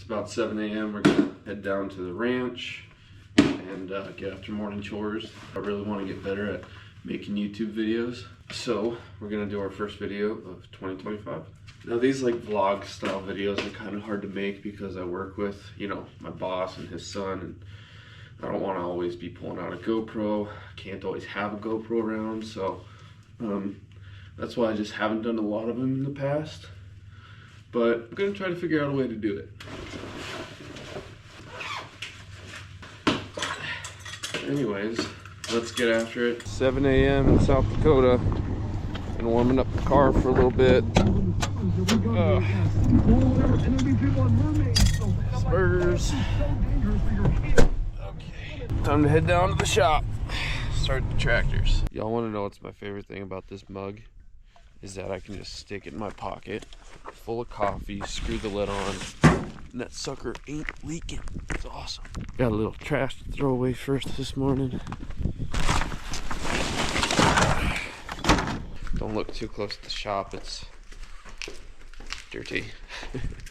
about 7 a.m. We're gonna head down to the ranch and get after morning chores. I really want to get better at making YouTube videos, so we're gonna do our first video of 2025. Now these like vlog style videos are kind of hard to make because I work with, you know, my boss and his son, and I don't want to always be pulling out a GoPro. Can't always have a GoPro around, so that's why I just haven't done a lot of them in the past. But I'm gonna try to figure out a way to do it. Anyways, let's get after it. 7 a.m. in South Dakota. Been warming up the car for a little bit. Spurs. Okay, time to head down to the shop. Start the tractors. Y'all want to know what's my favorite thing about this mug? Is that I can just stick it in my pocket, full of coffee, screw the lid on, and that sucker ain't leaking. It's awesome. Got a little trash to throw away first this morning. Don't look too close to the shop, it's dirty.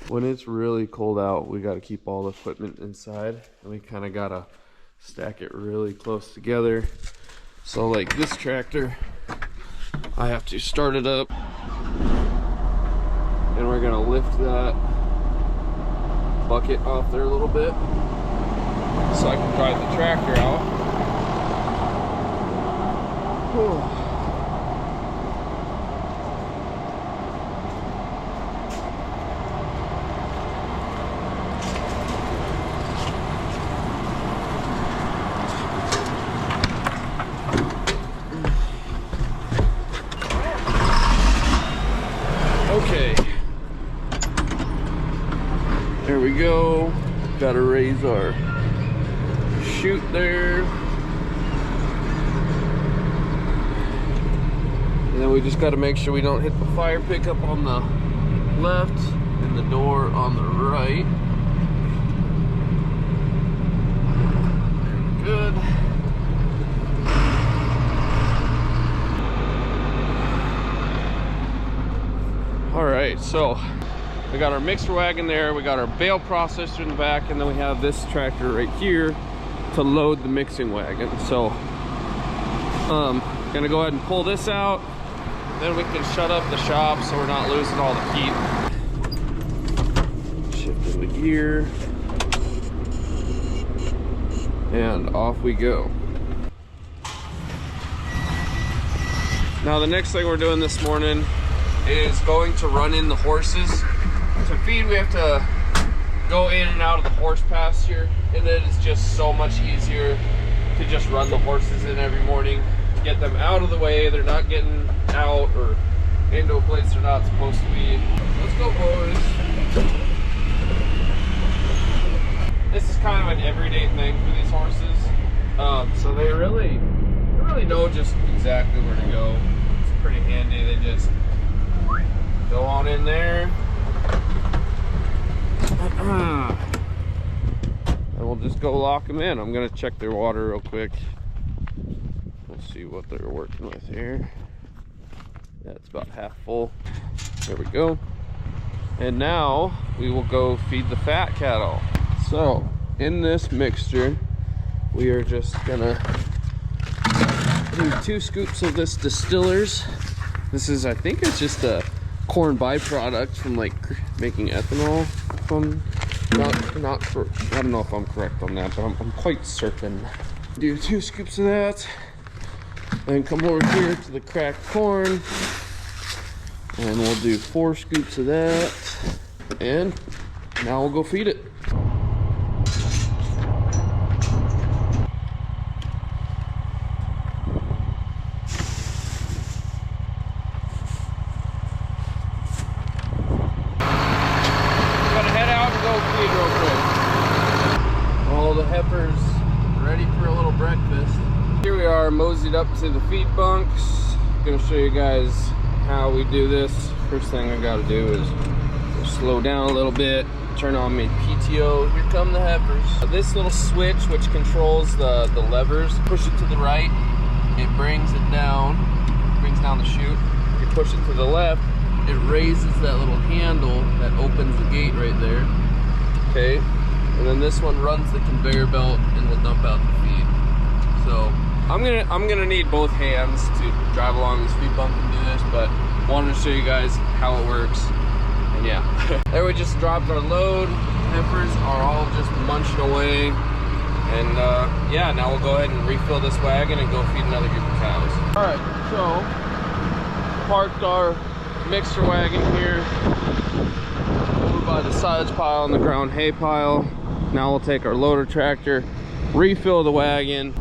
When it's really cold out, we gotta keep all the equipment inside, and we kinda gotta stack it really close together. So like this tractor, I have to start it up, and we're gonna lift that bucket off there a little bit so I can drive the tractor out. Whew. Okay, there we go. Gotta raise our chute there. And then we just gotta make sure we don't hit the fire pickup on the left and the door on the right. Good. Alright, so we got our mixer wagon there, we got our bale processor in the back, and then we have this tractor right here to load the mixing wagon. So gonna go ahead and pull this out, then we can shut up the shop so we're not losing all the heat. Shift the gear, and off we go. Now the next thing we're doing this morning is going to run in the horses. To feed, we have to go in and out of the horse pasture, and it is just so much easier to just run the horses in every morning, get them out of the way. They're not getting out or into a place they're not supposed to be. Let's go, boys. This is kind of an everyday thing for these horses, so they really know just exactly where to go. It's pretty handy. They just go on in there. And we'll just go lock them in. I'm gonna check their water real quick. We'll see what they're working with here. That's about half full. There we go. And now we will go feed the fat cattle. So in this mixture, we are just gonna do 2 scoops of this Distillers. This is, I think it's just a corn byproduct from like making ethanol. If I'm not correct, I don't know if I'm correct on that, but I'm quite certain. Do 2 scoops of that, then come over here to the cracked corn, and we'll do 4 scoops of that, and now we'll go feed it. Heifers ready for a little breakfast. Here we are, moseyed up to the feed bunks. Gonna show you guys how we do this. First thing I gotta do is slow down a little bit, turn on my PTO. Here come the heifers. This little switch, which controls the levers, push it to the right, it brings it down, brings down the chute. You push it to the left, it raises that little handle that opens the gate right there. Okay, and then this one runs the conveyor belt and will dump out the feed. So I'm gonna need both hands to drive along this feed bump and do this, but wanted to show you guys how it works. And yeah, there we just dropped our load. Heifers are all just munching away. And yeah, now we'll go ahead and refill this wagon and go feed another group of cows. All right, so parked our mixer wagon here over by the silage pile and the ground hay pile. Now we'll take our loader tractor, refill the wagon.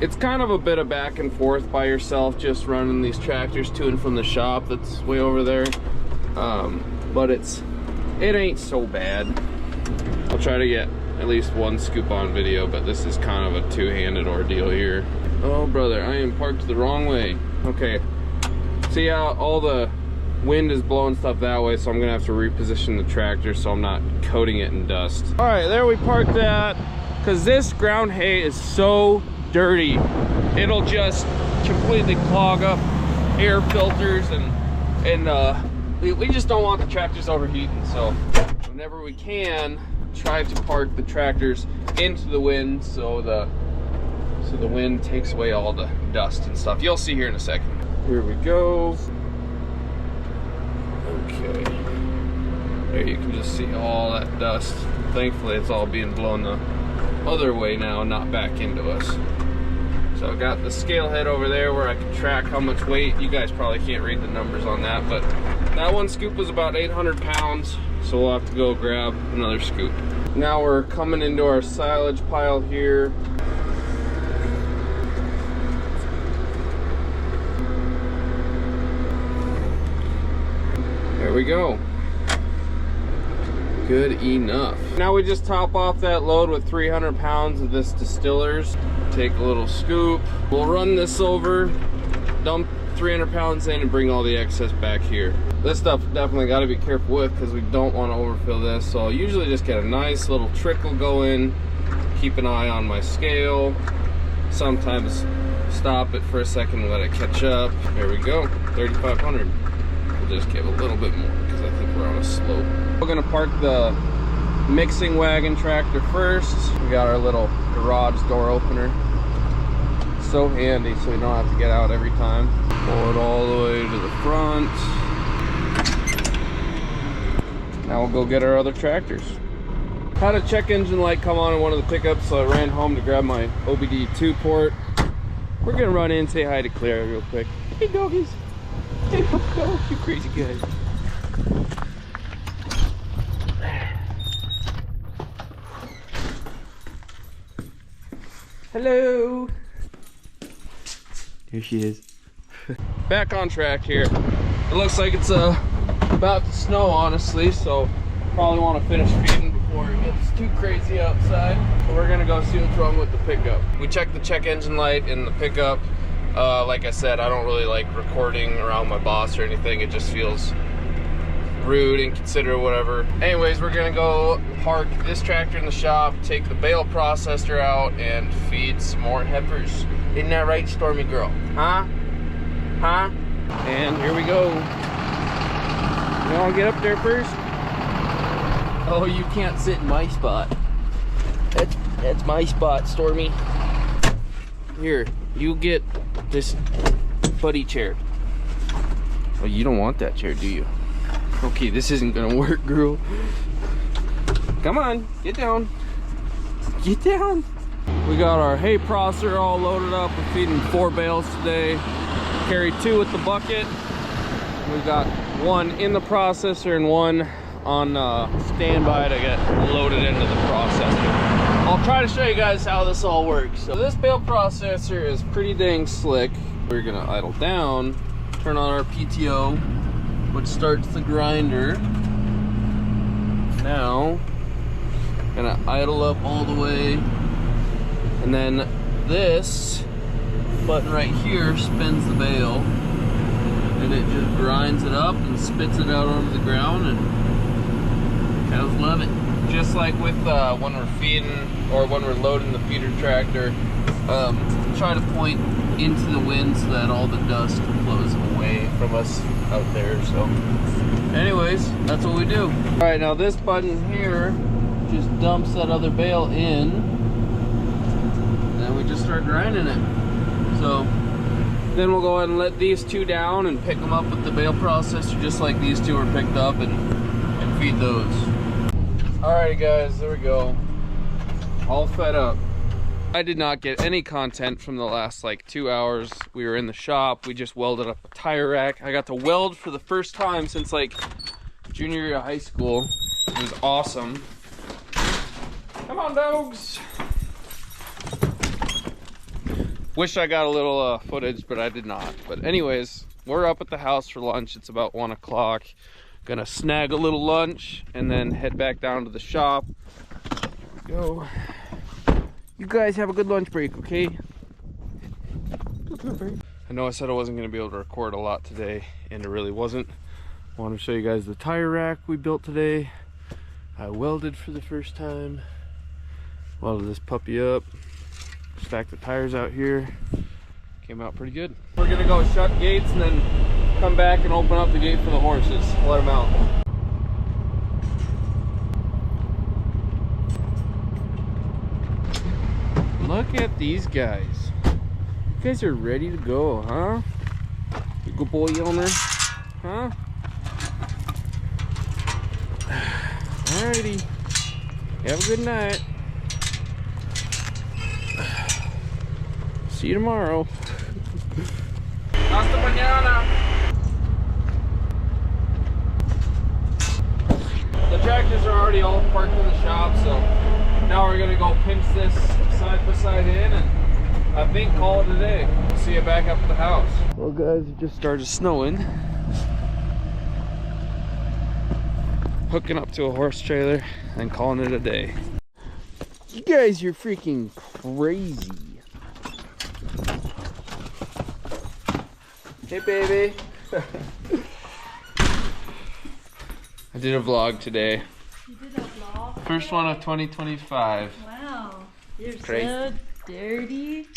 It's kind of a bit of back and forth by yourself, just running these tractors to and from the shop that's way over there. But it ain't so bad. I'll try to get at least one scoop on video, but this is kind of a two-handed ordeal here. Oh brother, I am parked the wrong way. Okay, see how all the wind is blowing stuff that way, so I'm gonna have to reposition the tractor so I'm not coating it in dust. All right, there we parked that, because this ground hay is so dirty. It'll just completely clog up air filters, and we just don't want the tractors overheating. So whenever we can, try to park the tractors into the wind so the wind takes away all the dust and stuff. You'll see here in a second. Here we go. Okay, there you can just see all that dust. Thankfully it's all being blown the other way now, not back into us. So I got the scale head over there where I can track how much weight. You guys probably can't read the numbers on that, but that one scoop was about 800 pounds. So we'll have to go grab another scoop. Now we're coming into our silage pile here. There we go. Good enough. Now we just top off that load with 300 pounds of this Distillers. Take a little scoop. We'll run this over, dump 300 pounds in, and bring all the excess back here. This stuff definitely got to be careful with, because we don't want to overfill this. So I'll usually just get a nice little trickle going, keep an eye on my scale, sometimes stop it for a second and let it catch up. There we go, 3,500. We'll just give a little bit more because I think we're on a slope. We're gonna park the mixing wagon tractor first. We got our little garage door opener. So handy, so we don't have to get out every time. Pull it all the way to the front. Now we'll go get our other tractors. Had a check engine light come on in one of the pickups, so I ran home to grab my OBD2 port. We're gonna run in and say hi to Claire real quick. Hey doggies. Hey dog, you crazy guys. Hello. Here she is. Back on track here. It looks like it's about to snow, honestly, so probably want to finish feeding before it gets too crazy outside. So we're gonna go see what's wrong with the pickup. We checked the check engine light in the pickup. Like I said, I don't really like recording around my boss or anything. It just feels rude, inconsiderate, whatever. Anyways, we're gonna go park this tractor in the shop, take the bale processor out, and feed some more heifers. Isn't that right, Stormy girl? Huh? Huh? And here we go. You wanna get up there first? Oh, you can't sit in my spot. That's my spot, Stormy. Here, you get this buddy chair. Oh, you don't want that chair, do you? Okay, this isn't gonna work, girl. Come on, get down. Get down. We got our hay processor all loaded up. We're feeding 4 bales today. Carry 2 with the bucket. We've got 1 in the processor and 1 on standby to get loaded into the processor. I'll try to show you guys how this all works. So this bale processor is pretty dang slick. We're gonna idle down, turn on our PTO, which starts the grinder. Now, gonna idle up all the way, and then this button right here spins the bale, and it just grinds it up and spits it out onto the ground, and cows love it. Just like with when we're feeding or when we're loading the feeder tractor, try to point into the wind so that all the dust flows away from of us out there, so. Anyways, that's what we do. All right, now this button here just dumps that other bale in, and then we just start grinding it. So then we'll go ahead and let these two down and pick them up with the bale processor, just like these two were picked up, and feed those. All right, guys, there we go. All fed up. I did not get any content from the last like 2 hours. We were in the shop. We just welded up a tire rack. I got to weld for the first time since like junior year of high school. It was awesome. Come on, dogs. Wish I got a little footage, but I did not. But anyways, we're up at the house for lunch. It's about 1 o'clock. Gonna snag a little lunch and then head back down to the shop. There we go. You guys have a good lunch break, okay? I know I said I wasn't going to be able to record a lot today, and it really wasn't. I want to show you guys the tire rack we built today. I welded for the first time. Welded this puppy up. Stacked the tires out here. Came out pretty good. We're going to go shut gates and then come back and open up the gate for the horses. Let them out. Look at these guys. You guys are ready to go, huh? You good boy, owner? Huh? Alrighty. Have a good night. See you tomorrow. Hasta mañana. The tractors are already all parked in the shop, so now we're gonna go pinch this side by side in and I think call it a day. See you back up at the house. Well guys, it just started snowing. Hooking up to a horse trailer and calling it a day. You guys are freaking crazy. Hey baby. I did a vlog today. You did a vlog? First one of 2025. Wow. You're Crazy. so dirty.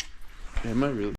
Am I really?